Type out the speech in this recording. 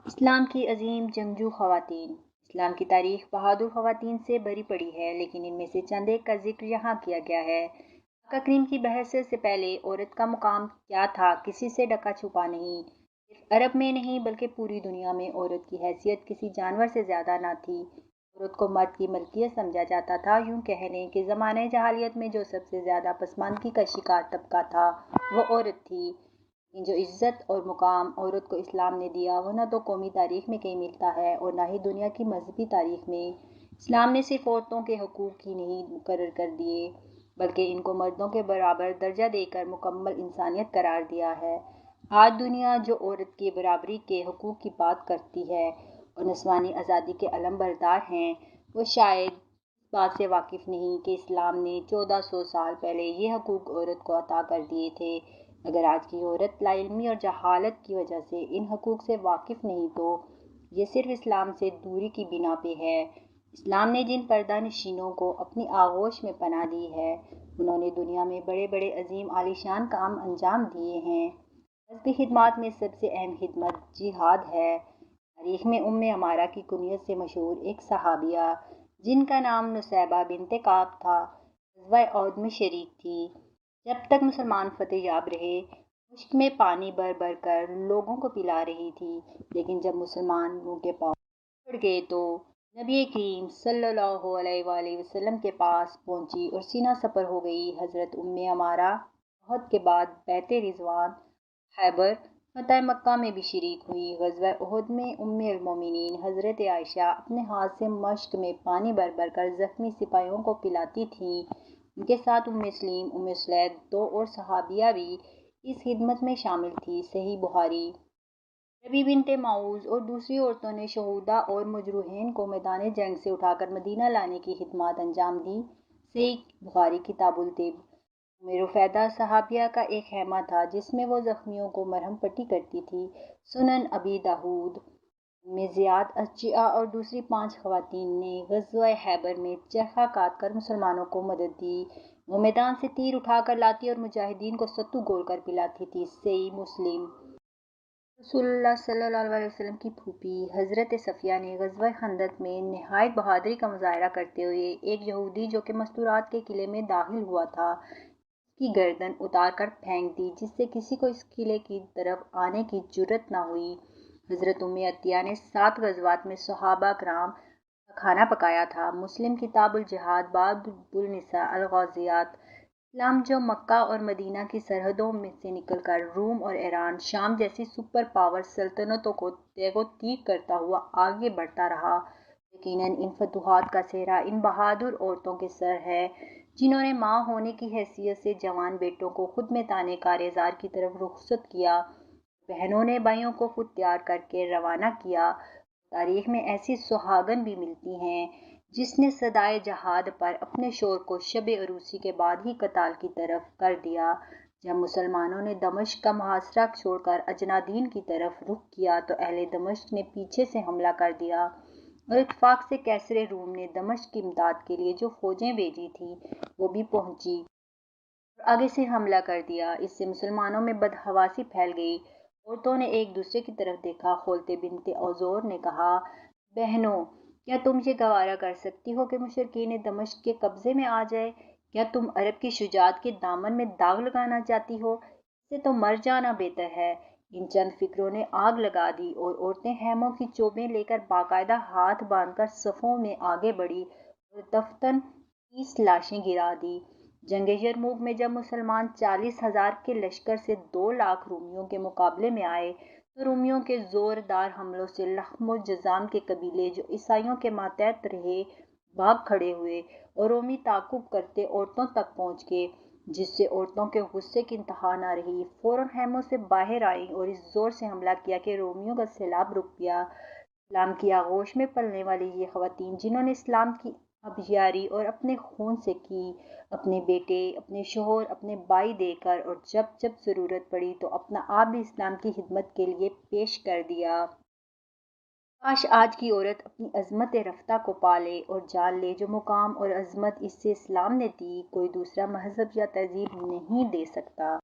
اسلام کی عظیم جنگجو خواتین۔ اسلام کی تاریخ بہادر خواتین سے بھری پڑی ہے، لیکن ان میں سے چند ایک کا ذکر یہاں کیا گیا ہے۔ آقا کریم کی بحثت سے پہلے عورت کا مقام کیا تھا، کسی سے ڈکا چھپا نہیں۔ صرف عرب میں نہیں بلکہ پوری دنیا میں عورت کی حیثیت کسی جانور سے زیادہ نہ تھی۔ عورت کو مرد کی ملکیت سمجھا جاتا تھا۔ یوں کہہ لیں کہ زمانۂ جاہلیت میں جو سب سے زیادہ پسماندگی کا شکار طبقہ تھا وہ عورت تھی۔ لیکن جو عزت اور مقام عورت کو اسلام نے دیا وہ نہ تو قومی تاریخ میں کہیں ملتا ہے اور نہ ہی دنیا کی مذہبی تاریخ میں۔ اسلام نے صرف عورتوں کے حقوق ہی نہیں مقرر کر دیے بلکہ ان کو مردوں کے برابر درجہ دے کر مکمل انسانیت قرار دیا ہے۔ آج دنیا جو عورت کی برابری کے حقوق کی بات کرتی ہے اور نسوانی آزادی کے علم بردار ہیں، وہ شاید اس بات سے واقف نہیں کہ اسلام نے 1400 سال پہلے یہ حقوق عورت کو عطا کر دیے تھے۔ اگر آج کی عورت لا علمی اور جہالت کی وجہ سے ان حقوق سے واقف نہیں تو یہ صرف اسلام سے دوری کی بنا پہ ہے۔ اسلام نے جن پردہ نشینوں کو اپنی آغوش میں پناہ دی ہے، انہوں نے دنیا میں بڑے بڑے عظیم عالیشان کام انجام دیے ہیں۔ مذہبی خدمات میں سب سے اہم خدمت جہاد ہے۔ تاریخ میں عمارہ کی کنیت سے مشہور ایک صحابیہ جن کا نام نصیبہ بنت کعب تھا، غزوہ احد میں شریک تھی۔ جب تک مسلمان فتح یاب رہے، مشک میں پانی بھر بھر کر لوگوں کو پلا رہی تھی، لیکن جب مسلمانوں کے پاؤں پڑ گئے تو نبی کریم صلی اللہ علیہ وآلہ وسلم کے پاس پہنچی اور سینہ سپر ہو گئی۔ حضرت عمارہ احد کے بعد بیعت رضوان، خیبر، فتح مکہ میں بھی شریک ہوئی۔ غزوہ احد میں المومنین حضرت عائشہ اپنے ہاتھ سے مشک میں پانی بھر بھر کر زخمی سپاہیوں کو پلاتی تھیں۔ ان کے ساتھ سلیم، سلید، دو اور صحابیہ بھی اس خدمت میں شامل تھی۔ صحیح بخاری۔ ربی بنت معوذ اور دوسری عورتوں نے شہداء اور مجروحین کو میدان جنگ سے اٹھا کر مدینہ لانے کی خدمات انجام دیں۔ صحیح بخاری کتاب الطب۔ رفیدہ صحابیہ کا ایک خیمہ تھا جس میں وہ زخمیوں کو مرہم پٹی کرتی تھی۔ سنن ابی داؤد۔ زیاد، اشجع اور دوسری 5 خواتین نے غزوہ خیبر میں چرخہ کاٹ کر مسلمانوں کو مدد دی۔ وہ میدان سے تیر اٹھا کر لاتی اور مجاہدین کو ستو گھول کر پلاتی تھی۔ صحیح مسلم۔ رسول اللہ صلی اللہ علیہ وسلم کی پھوپھی حضرت صفیہ نے غزوہ خندق میں نہایت بہادری کا مظاہرہ کرتے ہوئے ایک یہودی جو کہ مستورات کے قلعے میں داخل ہوا تھا، اس کی گردن اتار کر پھینک دی، جس سے کسی کو اس قلعے کی طرف آنے کی جرأت نہ ہوئی۔ حضرت عطیہ نے 7 غزوات میں صحابہ کرام کا کھانا پکایا تھا۔ مسلم کتاب الجہاد باب النساء الغازیات۔ اسلام جو مکہ اور مدینہ کی سرحدوں میں سے نکل کر روم اور ایران، شام جیسی سپر پاور سلطنتوں کو تیغ و تیغ کرتا ہوا آگے بڑھتا رہا۔ یقیناً ان فتوحات کا سہرا ان بہادر عورتوں کے سر ہے جنہوں نے ماں ہونے کی حیثیت سے جوان بیٹوں کو خود میں تانے کارزار کی طرف رخصت کیا۔ بہنوں نے بھائیوں کو خود تیار کر کے روانہ کیا۔ تاریخ میں ایسی سہاگن بھی ملتی ہیں جس نے صدائے جہاد پر اپنے شوہر کو شب عروسی کے بعد ہی قتال کی طرف کر دیا۔ جب مسلمانوں نے دمشق کا محاصرہ چھوڑ کر اجنادین کی طرف رخ کیا تو اہل دمشق نے پیچھے سے حملہ کر دیا اور اتفاق سے کیسر روم نے دمشق کی امداد کے لیے جو فوجیں بھیجی تھیں وہ بھی پہنچی اور آگے سے حملہ کر دیا۔ اس سے مسلمانوں میں بدحواسی پھیل گئی۔ عورتوں نے ایک دوسرے کی طرف دیکھا۔ خولد بنت عذور نے کہا، بہنوں، کیا تم یہ گوارا کر سکتی ہو کہ مشرکین دمشق کے قبضے میں آ جائے؟ کیا تم عرب کی شجاعت کے دامن میں داغ لگانا چاہتی ہو؟ اس سے تو مر جانا بہتر ہے۔ ان چند فکروں نے آگ لگا دی اور عورتیں خیموں کی چوبیں لے کر باقاعدہ ہاتھ باندھ کر صفوں میں آگے بڑھی اور دفتن 30 لاشیں گرا دی۔ جنگ یرموک میں جب مسلمان 40,000 کے لشکر سے 2 لاکھ رومیوں کے مقابلے میں آئے تو رومیوں کے زوردار حملوں سے لخم و جذام کے قبیلے جو عیسائیوں کے ماتحت رہے بھاگ کھڑے ہوئے اور رومی تعاقب کرتے عورتوں تک پہنچ گئے، جس سے عورتوں کے غصے کی انتہا نہ رہی۔ فوراً خیموں سے باہر آئیں اور اس زور سے حملہ کیا کہ رومیوں کا سیلاب رک گیا۔ اسلام کی آغوش میں پلنے والی یہ خواتین جنہوں نے اسلام کی آبیاری اور اپنے خون سے کی، اپنے بیٹے، اپنے شوہر، اپنے بھائی دے کر اور جب جب ضرورت پڑی تو اپنا آپ بھی اسلام کی خدمت کے لیے پیش کر دیا۔ کاش آج کی عورت اپنی عظمت رفتہ کو پالے اور جان لے جو مقام اور عظمت اس سے اسلام نے دی، کوئی دوسرا مذہب یا تہذیب نہیں دے سکتا۔